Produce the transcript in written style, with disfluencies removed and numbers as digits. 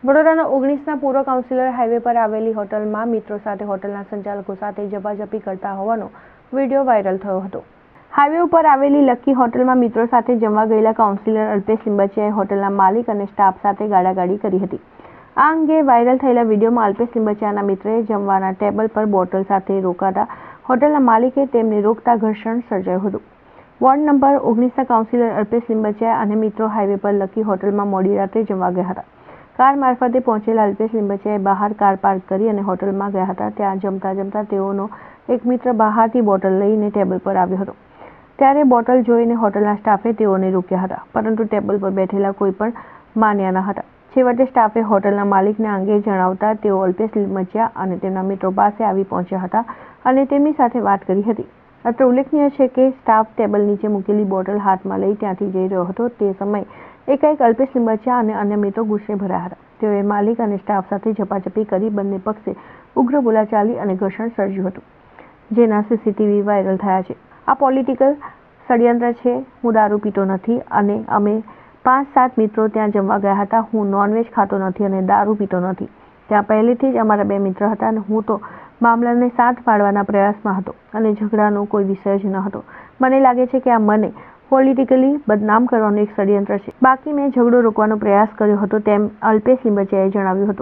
વડોદરાના 19ના પૂર્વ councillor highway પર આવેલી હોટલમાં મિત્રો સાથે હોટલના સંચાલકો સાથે ઝપાઝપી કરતા હોવાનો વિડીયો વાયરલ થયો હતો। હાઈવે ઉપર આવેલી લકી હોટલમાં મિત્રો સાથે જમવા ગયેલા કાઉન્સિલર અલ્પેશ લિંબાચિયાએ હોટલના માલિક અને સ્ટાફ સાથે ગાળાગાળી કરી હતી। આ અંગે વાયરલ થયેલા વિડીયોમાં અલ્પેશ લિંબાચિયાના મિત્રએ જમવાના ટેબલ પર બોટલ સાથે રોકાતા હોટલના માલિકે તેમને રોકતા ઘર્ષણ સર્જાયું હતું। વોર્ડ નંબર 19ના કાઉન્સિલર અલ્પેશ લિંબાચિયા અને મિત્રો હાઈવે પર લકી હોટલમાં મોડી રાત્રે જમવા ગયા હતા। કાર મારફતે પહોંચેલા અલ્પેશ લિંબાચિયાએ બહાર કાર પાર્ક કરી અને હોટલમાં ગયા હતા। ત્યાં જમતા તેઓનો એક મિત્ર બહારથી બોટલ લઈને ટેબલ પર આવ્યો હતો। ત્યારે બોટલ જોઈને હોટલના સ્ટાફે તેઓને રોક્યા હતા, પરંતુ ટેબલ પર બેઠેલા કોઈ પણ માન્યા ન હતા। છેવટે સ્ટાફે હોટલના માલિકને આ અંગે જણાવતા તેઓ અલ્પેશ લિંબાચિયા અને તેમના મિત્રો પાસે આવી પહોંચ્યા હતા અને તેમની સાથે વાત કરી હતી। અત્રે ઉલ્લેખનીય છે કે સ્ટાફ ટેબલ નીચે મૂકેલી બોટલ હાથમાં લઈ ત્યાંથી જઈ રહ્યો હતો। તે સમયે એકાએક અલ્પેશ લિંબાચિયા અને અન્ય મિત્રો ગુસ્સે ભરાયા હતા। તેઓએ માલિક અને સ્ટાફ સાથે ઝપાઝપી કરી બંને પક્ષે ઉગ્ર બોલાચાલી અને ઘર્ષણ સર્જ્યું હતું, જેના સીસીટીવી વાયરલ થયા છે। આ પોલિટિકલ ષડયંત્ર છે। હું દારૂ પીતો નથી અને અમે 5-7 મિત્રો ત્યાં જમવા ગયા હતા। હું નોનવેજ ખાતો નથી અને દારૂ પીતો નથી। ત્યાં પહેલેથી જ અમારા 2 મિત્ર હતા અને હું તો મામલાને શાંત પાડવાના પ્રયાસમાં હતો અને ઝઘડાનો કોઈ વિષય જ ન હતો। મને લાગે છે કે આ મને પોલિટિકલી બદનામ કરવાનું એક ષડયંત્ર છે। બાકી મેં ઝઘડો રોકવાનો પ્રયાસ કર્યો હતો, તેમ અલ્પેશ લિંબાચિયાએ જણાવ્યું હતું।